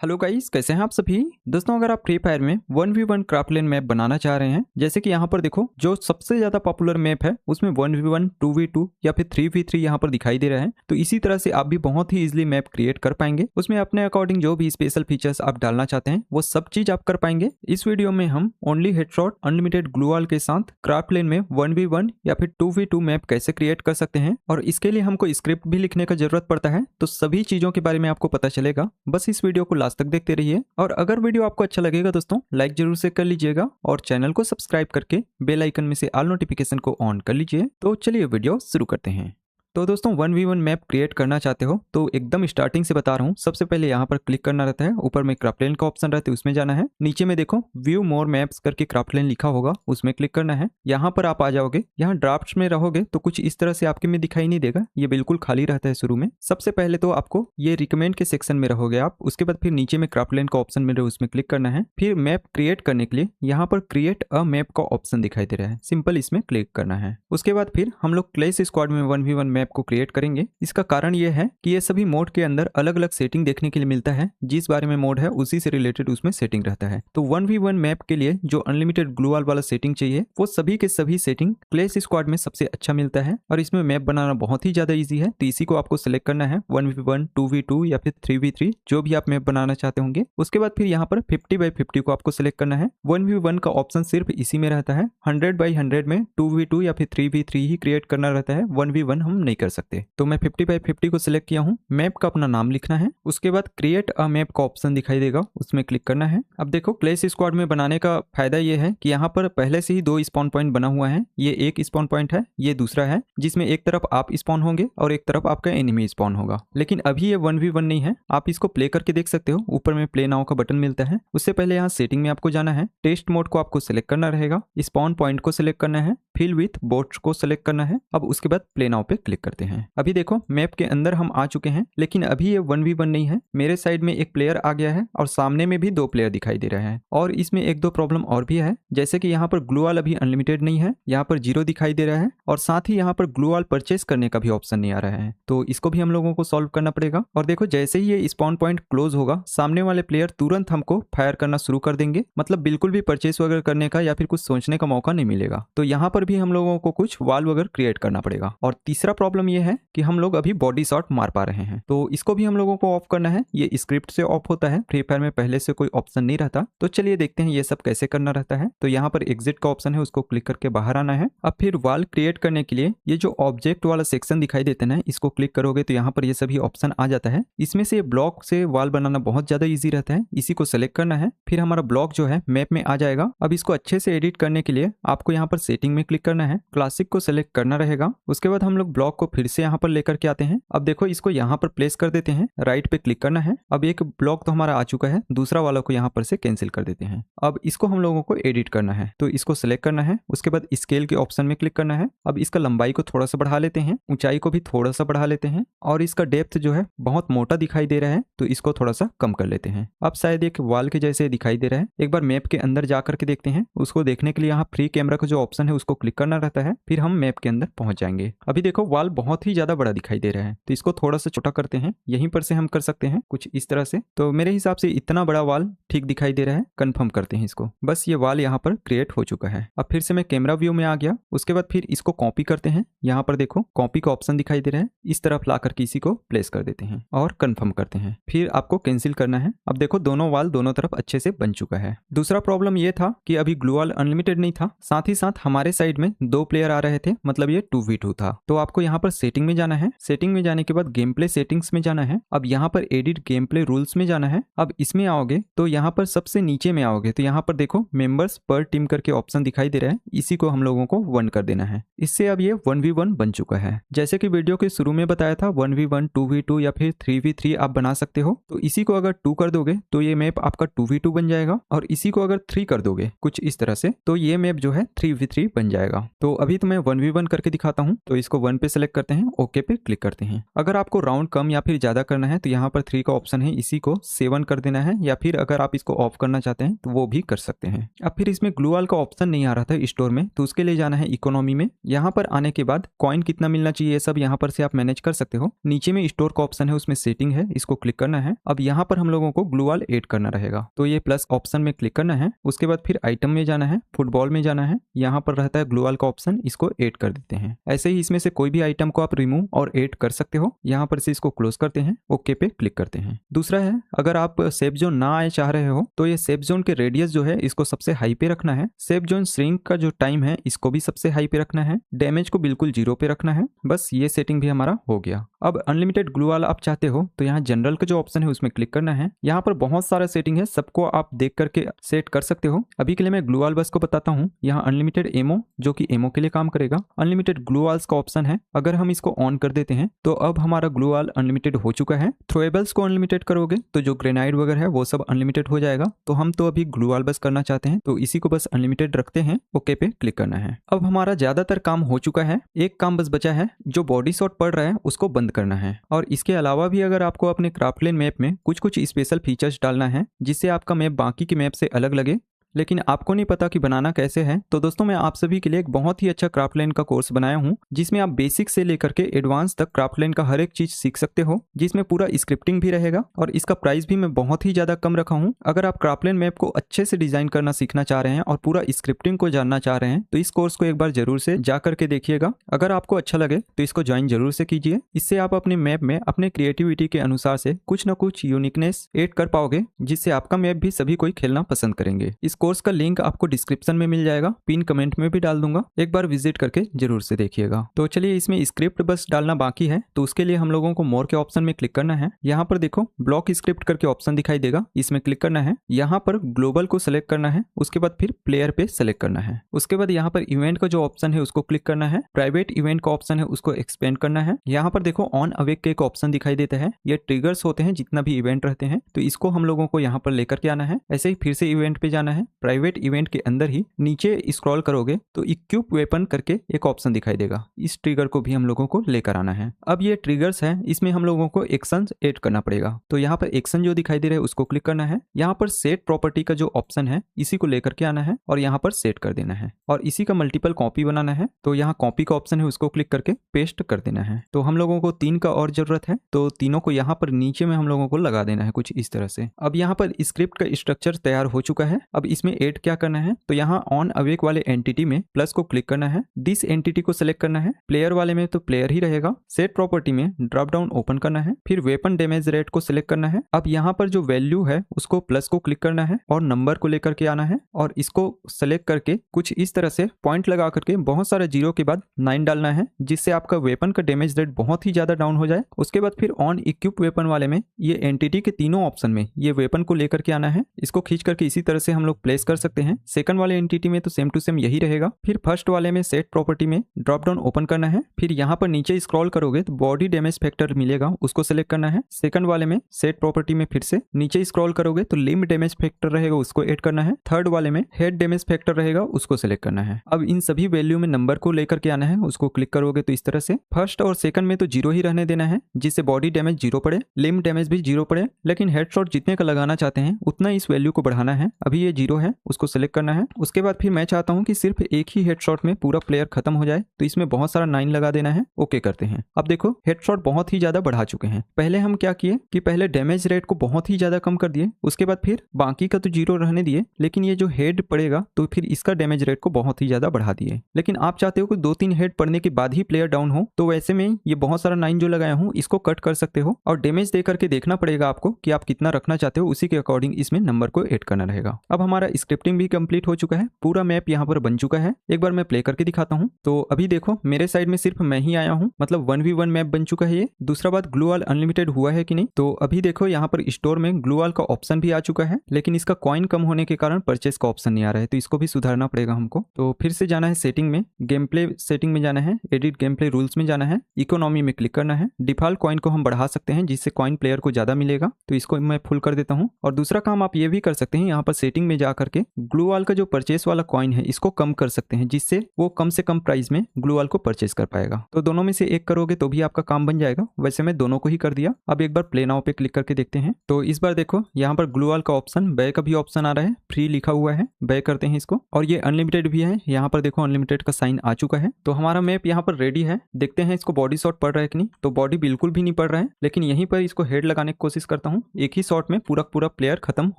Hello guys, कैसे हैं आप सभी दोस्तों। अगर आप फ्री फायर में 1v1 क्राफ्टलैंड मैप बनाना चाह रहे हैं, जैसे कि यहाँ पर देखो जो सबसे ज्यादा पॉपुलर मैप है उसमें 1v1 2v2 या फिर 3v3 यहाँ पर दिखाई दे रहा है। तो इसी तरह से आप भी बहुत ही इजीली मैप क्रिएट कर पाएंगे। उसमें अपने अकॉर्डिंग जो भी स्पेशल फीचर्स आप डालना चाहते हैं वो सब चीज आप कर पाएंगे। इस वीडियो में हम only headshot unlimited glue wall के साथ क्राफ्टलैंड में 1v1 या फिर 2v2 मैप कैसे क्रिएट कर सकते हैं, और इसके लिए हमको स्क्रिप्ट भी लिखने का जरूरत पड़ता है। तो सभी चीजों के बारे में आपको पता चलेगा, बस इस वीडियो को लास्ट तक देखते रहिए। और अगर वीडियो आपको अच्छा लगेगा दोस्तों, लाइक जरूर से कर लीजिएगा और चैनल को सब्सक्राइब करके बेल आइकन में से ऑल नोटिफिकेशन को ऑन कर लीजिए। तो चलिए वीडियो शुरू करते हैं। तो दोस्तों 1v1 मैप क्रिएट करना चाहते हो तो एकदम स्टार्टिंग से बता रहा हूँ। सबसे पहले यहाँ पर क्लिक करना रहता है, ऊपर में क्राफ्टलैंड का ऑप्शन रहता है उसमें जाना है। नीचे में देखो व्यू मोर मैप्स करके क्राफ्टलैंड लिखा होगा, उसमें क्लिक करना है। यहाँ पर आप आ जाओगे, यहाँ ड्राफ्ट्स में रहोगे तो कुछ इस तरह से आपके में दिखाई नहीं देगा, ये बिल्कुल खाली रहता है शुरू में। सबसे पहले तो आपको ये रिकमेंड के सेक्शन में रहोगे आप। उसके बाद फिर नीचे में क्राफ्टलैंड का ऑप्शन मिल रहा है, उसमें क्लिक करना है। फिर मैप क्रिएट करने के लिए यहाँ पर क्रिएट अ मैप का ऑप्शन दिखाई दे रहा है, सिंपल इसमें क्लिक करना है। उसके बाद फिर हम लोग क्लैश स्क्वाड में 1v1 मैप को क्रिएट करेंगे। इसका कारण यह है कि ये सभी मोड के अंदर अलग अलग सेटिंग देखने के लिए मिलता है, जिस बारे में मोड है उसी से रिलेटेड उसमें सेटिंग रहता है। तो 1v1 मैप के लिए जो अनलिमिटेड ग्लू वॉल वाला सेटिंग चाहिए वो सभी के सभी सेटिंग क्लैश स्क्वाड में सबसे अच्छा मिलता है, और इसमें मैप बनाना बहुत ही ज्यादा इजी है। तो इसी को आपको सिलेक्ट करना है, 1v1 2v2 या फिर 3v3 जो भी आप मैप बनाना चाहते होंगे। उसके बाद फिर यहाँ पर 50x50 को आपको सिलेक्ट करना है। 1v1 का ऑप्शन सिर्फ इसी में रहता है। 100x100 में 2v2 या फिर 3v3 ही क्रिएट करना रहता है, 1v1 हम नहीं कर सकते। तो मैं 50x50 को सिलेक्ट किया हूँ। मैप का अपना नाम लिखना है। उसके बाद क्रिएट अ मैप का ऑप्शन दिखाई देगा, उसमें क्लिक करना है। अब देखो क्लैश स्क्वाड में बनाने का फायदा ये है कि यहाँ पर पहले से ही 2 स्पॉन पॉइंट बना हुआ है। ये एक स्पॉन पॉइंट है, ये दूसरा है, जिसमें एक तरफ आप स्पॉन होंगे और एक तरफ आपका एनिमी स्पॉन होगा। लेकिन अभी ये 1v1 नहीं है, आप इसको प्ले करके देख सकते हो। ऊपर में प्ले नाउ का बटन मिलता है। उससे पहले यहाँ सेटिंग में आपको जाना है। टेस्ट मोड को आपको सिलेक्ट करना रहेगा, स्पॉन पॉइंट को सिलेक्ट करना है, फिल विथ बोट्स को सिलेक्ट करना है। अब उसके बाद प्ले नाउ पे क्लिक करते हैं। अभी देखो मैप के अंदर हम आ चुके हैं, लेकिन अभी ये 1v1 नहीं है। मेरे साइड में एक प्लेयर आ गया है और सामने में भी 2 प्लेयर दिखाई दे रहे हैं। और इसमें 1-2 प्रॉब्लम और भी है, जैसे कि यहाँ पर ग्लू वॉल अभी अनलिमिटेड नहीं है, यहाँ पर 0 दिखाई दे रहा है, और साथ ही यहाँ पर ग्लू वॉल परचेस करने का भी ऑप्शन नहीं आ रहा है। तो इसको भी हम लोगों को सॉल्व करना पड़ेगा। और देखो जैसे ही ये स्पॉन पॉइंट क्लोज होगा, सामने वाले प्लेयर तुरंत हमको फायर करना शुरू कर देंगे, मतलब बिल्कुल भी परचेस वगैरह करने का या फिर कुछ सोचने का मौका नहीं मिलेगा। तो यहाँ पर भी हम लोगों को कुछ वॉल वगैरह क्रिएट करना पड़ेगा। और तीसरा प्रॉब्लम ये है कि हम लोग अभी बॉडी शॉट मार पा रहे हैं, तो इसको भी हम लोगों को ऑफ करना है। ये स्क्रिप्ट से ऑफ होता है, फ्री फायर में पहले से कोई ऑप्शन नहीं रहता। तो चलिए देखते हैं ये सब कैसे करना रहता है। तो यहाँ पर एग्जिट का ऑप्शन है, उसको क्लिक करके बाहर आना है। अब फिर वॉल क्रिएट करने के लिए ये जो ऑब्जेक्ट वाला सेक्शन दिखाई देता है, इसको क्लिक करोगे तो यहाँ पर ये सभी ऑप्शन आ जाता है। इसमें से ब्लॉक से वॉल बनाना बहुत ज्यादा ईजी रहता है। इसी को सिलेक्ट करना है, फिर हमारा ब्लॉक जो है मैप में आ जाएगा। अब इसको अच्छे से एडिट करने के लिए आपको यहाँ पर सेटिंग में क्लिक करना है, क्लासिक को सिलेक्ट करना रहेगा। उसके बाद हम लोग ब्लॉक को फिर से यहाँ पर लेकर के आते हैं। अब देखो इसको यहाँ पर प्लेस कर देते हैं, राइट पे क्लिक करना है। अब एक ब्लॉक तो हमारा आ चुका है, दूसरा वाला को यहाँ पर से कैंसिल कर देते हैं। अब इसको हम लोगों को एडिट करना है, तो इसको सिलेक्ट करना है। उसके बाद स्केल के ऑप्शन में क्लिक करना है। अब इसका लंबाई को थोड़ा सा बढ़ा लेते हैं, ऊंचाई को भी थोड़ा सा बढ़ा लेते हैं, और इसका डेप्थ जो है बहुत मोटा दिखाई दे रहा है, तो इसको थोड़ा सा कम कर लेते हैं। अब शायद एक वॉल के जैसे दिखाई दे रहा है। एक बार मैप के अंदर जा करके देखते हैं। उसको देखने के लिए यहाँ फ्री कैमरा का जो ऑप्शन है उसको क्लिक करना रहता है, फिर हम मैप के अंदर पहुंच जाएंगे। अभी देखो वॉल बहुत ही ज्यादा बड़ा दिखाई दे रहा है, तो इसको थोड़ा सा छोटा करते हैं। यहीं पर से हम कर सकते हैं कुछ इस तरह से। तो मेरे हिसाब से इतना बड़ा वॉल ठीक दिखाई दे रहा है, कंफर्म करते हैं इसको। बस ये वॉल यहाँ पर क्रिएट हो चुका है। अब फिर से मैं कैमरा व्यू में आ गया। उसके बाद फिर इसको कॉपी करते हैं। यहाँ पर देखो कॉपी का ऑप्शन दिखाई दे रहा है, इस तरफ ला करके इसी को प्लेस कर देते हैं और कंफर्म करते हैं। फिर आपको कैंसिल करना है। अब देखो दोनों वॉल दोनों तरफ अच्छे से बन चुका है। दूसरा प्रॉब्लम ये था कि अभी ग्लू वॉल अनलिमिटेड नहीं था, साथ ही साथ हमारे साइड में 2 प्लेयर आ रहे थे, मतलब ये 2v2 था। तो आपको यहाँ पर सेटिंग में जाना है। सेटिंग में जाने के बाद गेम प्ले सेटिंग्स में जाना है। अब यहाँ पर एडिट गेम प्ले रूल्स में जाना है। अब इसमें आओगे तो यहाँ पर सबसे नीचे में आओगे तो यहाँ पर देखो मेंबर्स पर टीम करके ऑप्शन दिखाई दे रहा है, इसी को हम लोगों को 1 कर देना है। इससे अब ये 1v1 बन चुका है। जैसे कि वीडियो के शुरू में बताया था 1v1 2v2 या फिर 3v3 आप बना सकते हो। तो इसी को अगर 2 कर दोगे तो ये मैप आपका 2v2 बन जाएगा, और इसी को अगर 3 कर दोगे कुछ इस तरह से तो ये मैप जो है 3v3 बन जाएगा। तो अभी तो मैं 1v1 करके दिखाता हूँ। तो इसको 1 पे सिलेक्ट करते हैं, ओके पे क्लिक करते हैं। अगर आपको राउंड कम या फिर ज्यादा करना है तो यहाँ पर 3 का ऑप्शन है, इसी को 7 कर देना है, या फिर अगर आप आप इसको ऑफ करना चाहते हैं तो वो भी कर सकते हैं। अब फिर इसमें ग्लू वॉल का ऑप्शन नहीं आ रहा था स्टोर में, तो उसके लिए जाना है इकोनॉमी में। यहाँ पर आने के बाद कॉइन कितना मिलना चाहिए ये सब यहाँ पर से आप मैनेज कर सकते हो। नीचे में स्टोर का ऑप्शन है, उसमें सेटिंग है, इसको क्लिक करना है। अब यहाँ पर हम लोगों को ग्लू वॉल ऐड करना रहेगा, तो ये प्लस ऑप्शन में क्लिक करना है। उसके बाद फिर आइटम में जाना है, फुटबॉल में जाना है, यहाँ पर रहता है ग्लू वॉल का ऑप्शन, इसको ऐड कर देते हैं। ऐसे ही इसमें से कोई भी आइटम को आप रिमूव और ऐड कर सकते हो। यहाँ पर से इसको क्लोज करते हैं, ओके पे क्लिक करते हैं। दूसरा है, अगर आप सेफ जोन ना आए चाह रहे हो तो ये सेफ जोन के रेडियस जो है इसको सबसे हाई पे रखना है। सेफ जोन श्रिंक का जो टाइम है इसको भी सबसे हाई पे रखना है। डैमेज को बिल्कुल 0 पे रखना है। बस ये सेटिंग भी हमारा हो गया। अब अनलिमिटेड ग्लू वॉल आप चाहते हो तो यहाँ जनरल का जो ऑप्शन है उसमें क्लिक करना है। यहाँ पर बहुत सारा सेटिंग है, सबको आप देख करके सेट कर सकते हो। अभी के लिए मैं ग्लू वॉल बस को बताता हूँ। यहाँ अनलिमिटेड एमो, जो कि एमो के लिए काम करेगा। अनलिमिटेड ग्लू वॉल्स का ऑप्शन है, अगर हम इसको ऑन कर देते हैं तो अब हमारा ग्लू वॉल अनलिमिटेड हो चुका है। थ्रोएबल्स को अनलिमिटेड करोगे तो जो ग्रेनाइड वगैरह है वो सब अनलिमिटेड हो जाएगा। तो हम तो अभी ग्लू वॉल बस करना चाहते हैं तो इसी को बस अनलिमिटेड रखते हैं, ओके पे क्लिक करना है। अब हमारा ज्यादातर काम हो चुका है, एक काम बस बचा है, जो बॉडी शॉट पड़ रहा है उसको बंद करना है। और इसके अलावा भी अगर आपको अपने क्राफ्टलैंड मैप में कुछ स्पेशल फीचर्स डालना है जिससे आपका मैप बाकी के मैप से अलग लगे, लेकिन आपको नहीं पता कि बनाना कैसे है, तो दोस्तों मैं आप सभी के लिए एक बहुत ही अच्छा क्राफ्टलैंड का कोर्स बनाया हूं जिसमें आप बेसिक से लेकर के एडवांस तक क्राफ्टलैंड का हर एक चीज सीख सकते हो, जिसमें पूरा स्क्रिप्टिंग भी रहेगा और इसका प्राइस भी मैं बहुत ही ज्यादा कम रखा हूं। अगर आप क्राफ्टलैंड मैप को अच्छे से डिजाइन करना सीखना चाह रहे हैं और पूरा स्क्रिप्टिंग को जानना चाह रहे हैं तो इस कोर्स को एक बार जरूर से जा करके देखिएगा। अगर आपको अच्छा लगे तो इसको ज्वाइन जरूर से कीजिए। इससे आप अपने मैप में अपने क्रिएटिविटी के अनुसार से कुछ न कुछ यूनिकनेस ऐड कर पाओगे, जिससे आपका मैप भी सभी कोई खेलना पसंद करेंगे। इस कोर्स का लिंक आपको डिस्क्रिप्शन में मिल जाएगा, पिन कमेंट में भी डाल दूंगा, एक बार विजिट करके जरूर से देखिएगा। तो चलिए इसमें स्क्रिप्ट बस डालना बाकी है, तो उसके लिए हम लोगों को मोर के ऑप्शन में क्लिक करना है। यहाँ पर देखो ब्लॉक स्क्रिप्ट करके ऑप्शन दिखाई देगा, इसमें क्लिक करना है। यहाँ पर ग्लोबल को सिलेक्ट करना है, उसके बाद फिर प्लेयर पे सिलेक्ट करना है। उसके बाद यहाँ पर इवेंट का जो ऑप्शन है उसको क्लिक करना है। प्राइवेट इवेंट का ऑप्शन है उसको एक्सपेंड करना है। यहाँ पर देखो ऑन अवेक के एक ऑप्शन दिखाई देता है, ये ट्रिगर्स होते हैं जितना भी इवेंट रहते हैं, तो इसको हम लोगों को यहाँ पर लेकर के आना है। ऐसे ही फिर से इवेंट पे जाना है। प्राइवेट इवेंट के अंदर ही नीचे स्क्रॉल करोगे तो इक्विप वेपन करके एक ऑप्शन दिखाई देगा, इस ट्रिगर को भी हम लोगों को लेकर आना है। अब ये ट्रिगर्स है, इसमें हम लोगों को एक्शन ऐड करना पड़ेगा, तो यहाँ पर एक्शन जो दिखाई दे रहा है उसको क्लिक करना है। यहाँ पर सेट प्रॉपर्टी का जो ऑप्शन है इसी को लेकर के आना है और यहाँ पर सेट कर देना है और इसी का मल्टीपल कॉपी बनाना है। तो यहाँ कॉपी का ऑप्शन है उसको क्लिक करके पेस्ट कर देना है। तो हम लोगों को 3 का और जरूरत है, तो तीनों को यहाँ पर नीचे में हम लोगों को लगा देना है कुछ इस तरह से। अब यहाँ पर स्क्रिप्ट का स्ट्रक्चर तैयार हो चुका है। अब इसमें ऐड क्या करना है, तो यहाँ ऑन अवेक वाले एंटिटी में प्लस को क्लिक करना है। दिस एंटिटी को सिलेक्ट करना है। प्लेयर वाले में तो प्लेयर ही रहेगा। सेट प्रॉपर्टी में ड्रॉप डाउन ओपन करना है, फिर वेपन डैमेज रेट को सिलेक्ट करना है। अब यहाँ पर जो वैल्यू है उसको प्लस को क्लिक करना है और नंबर को लेकर के आना है और इसको सिलेक्ट करके कुछ इस तरह से पॉइंट लगा करके बहुत सारे जीरो के बाद 9 डालना है, जिससे आपका वेपन का डैमेज रेट बहुत ही ज्यादा डाउन हो जाए। उसके बाद फिर ऑन इक्विप वेपन वाले में ये एंटिटी के तीनों ऑप्शन में ये वेपन को लेकर के आना है। इसको खींच करके इसी तरह से हम लोग प्लेस कर सकते हैं। सेकंड वाले एंटिटी में तो सेम टू सेम यही रहेगा। फिर फर्स्ट वाले में सेट प्रॉपर्टी में ड्रॉप डाउन ओपन करना है। फिर यहाँ पर नीचे स्क्रॉल करोगे तो बॉडी डैमेज फैक्टर मिलेगा, उसको सिलेक्ट करना है। सेकंड वाले में सेट प्रॉपर्टी में फिर से नीचे स्क्रॉल करोगे तो लिम्ब डैमेज फैक्टर रहेगा, उसको ऐड करना है। थर्ड वाले में हेड डैमेज फैक्टर रहेगा, उसको सिलेक्ट करना है। अब इन सभी वैल्यू में नंबर को लेकर के आना है, उसको क्लिक करोगे तो इस तरह से फर्स्ट और सेकंड में तो 0 ही रहने देना है, जिससे बॉडी डैमेज 0 पड़े, लिम्ब डैमेज भी 0 पड़े, लेकिन हेडशॉट जितने का लगाना चाहते हैं उतना इस वैल्यू को बढ़ाना है। अभी ये 0 है, उसको सिलेक्ट करना है। उसके बाद फिर मैं चाहता हूं कि सिर्फ एक ही हेडशॉट में पूरा प्लेयर खत्म हो जाए, तो इसमें बहुत सारा 9 लगा देना है। ओके करते हैं। अब देखो हेडशॉट बहुत ही ज्यादा बढ़ा चुके हैं। पहले हम क्या किए कि पहले डैमेज रेट को बहुत ही ज्यादा कम कर दिए, उसके बाद फिर बाकी का तो 0 रहने दिए, लेकिन ये जो हेड पड़ेगा तो फिर इसका डैमेज रेट को बहुत ही ज्यादा बढ़ा दिए। लेकिन आप चाहते हो कि 2-3 हेड पड़ने के बाद ही प्लेयर डाउन हो, तो वैसे में ये बहुत सारा 9 जो लगाया हूँ इसको कट कर सकते हो और डैमेज दे करके देखना पड़ेगा आपको कि आप कितना रखना चाहते हो, उसी के अकॉर्डिंग इसमें नंबर को ऐड करना रहेगा। अब हमारा स्क्रिप्टिंग भी कंप्लीट हो चुका है, पूरा मैप यहाँ पर बन चुका है। एक बार मैं प्ले करके दिखाता हूँ। तो अभी देखो मेरे साइड में सिर्फ मैं ही आया हूँ, मतलब 1v1 मैप बन चुका है ये। दूसरा बात ग्लू वॉल अनलिमिटेड हुआ है कि नहीं, तो अभी देखो यहाँ पर स्टोर में ग्लू वॉल का ऑप्शन भी आ चुका है, लेकिन इसका कॉइन कम होने के कारण परचेस का ऑप्शन नहीं आ रहा है, तो इसको भी सुधारना पड़ेगा हमको। तो फिर से जाना है सेटिंग में, गेम प्ले सेटिंग में जाना है, एडिट गेम प्ले रूल्स में जाना है, इकोनॉमी में क्लिक करना है। डिफॉल्ट कॉइन को हम बढ़ा सकते हैं जिससे कॉइन प्लेयर को ज्यादा मिलेगा, तो इसको मैं फुल कर देता हूँ। और दूसरा काम आप ये भी कर सकते हैं, यहाँ पर सेटिंग में जा करके ग्लूवाल का जो परचेस वाला कॉइन है इसको कम कर सकते हैं, जिससे वो कम से कम प्राइस में ग्लूवाल को परचेस कर पाएगा। तो दोनों में से एक करोगे तो भी आपका काम बन जाएगा। वैसे मैं दोनों को ही कर दिया। अब एक बार प्ले नाउ पे क्लिक करके देखते हैं। तो इस बार देखो यहाँ पर ग्लूवाल का ऑप्शन, बाय का भी ऑप्शन आ रहा है, फ्री लिखा हुआ है, बाय करते हैं इसको। और ये अनलिमिटेड भी है, यहाँ पर देखो अनलिमिटेड का साइन आ चुका है। तो हमारा मैप यहाँ पर रेडी है। देखते हैं इसको बॉडी शॉट पड़ रहा है कि नहीं। तो बॉडी बिल्कुल भी नहीं पड़ रहा है, लेकिन यहीं पर इसको हेड लगाने की कोशिश करता हूँ। एक ही शॉट में पूरा प्लेयर खत्म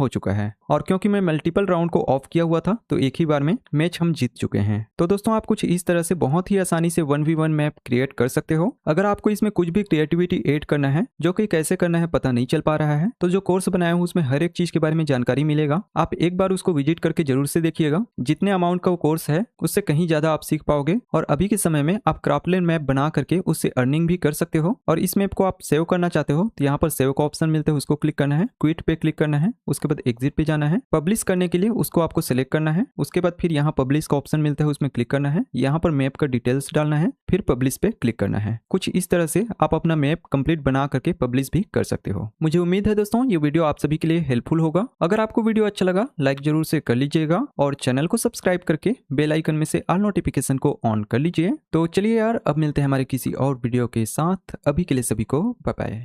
हो चुका है। और क्योंकि मैं मल्टीपल राउंड को ऑफ किया हुआ था तो एक ही बार में मैच हम जीत चुके हैं। तो दोस्तों आप कुछ इस तरह से बहुत ही आसानी से 1v1 मैप क्रिएट कर सकते हो। अगर आपको इसमें कुछ भी क्रिएटिविटी ऐड करना है, जो कि कैसे करना है पता नहीं चल पा रहा है, तो जो कोर्स बनाया हूँ उसमें हर एक चीज के बारे में जानकारी मिलेगा। आप एक बार उसको विजिट करके जरूर से देखिएगा। जितने अमाउंट का वो कोर्स है उससे कहीं ज्यादा आप सीख पाओगे। और अभी के समय में आप क्राफ्टलैंड मैप बना करके उससे अर्निंग भी कर सकते हो। और इस मैप को आप सेव करना चाहते हो तो यहाँ पर सेव का ऑप्शन मिलता है, उसको क्लिक करना है, क्विट पे क्लिक करना है, उसके बाद एग्जिट पे जाना है। पब्लिश करने के लिए उसको आपको सिलेक्ट करना है, उसके बाद फिर यहाँ पब्लिश का ऑप्शन मिलता है, उसमें क्लिक करना है, यहाँ पर मैप का डिटेल्स डालना है, फिर पब्लिश पे क्लिक करना है। कुछ इस तरह से आप अपना मैप कंप्लीट बना करके पब्लिश भी कर सकते हो। मुझे उम्मीद है दोस्तों ये वीडियो आप सभी के लिए हेल्पफुल होगा। अगर आपको वीडियो अच्छा लगा लाइक जरूर से कर लीजिएगा और चैनल को सब्सक्राइब करके बेल आइकन में से ऑल नोटिफिकेशन को ऑन कर लीजिए। तो चलिए यार अब मिलते हैं हमारे किसी और वीडियो के साथ। अभी के लिए सभी को बाय बाय।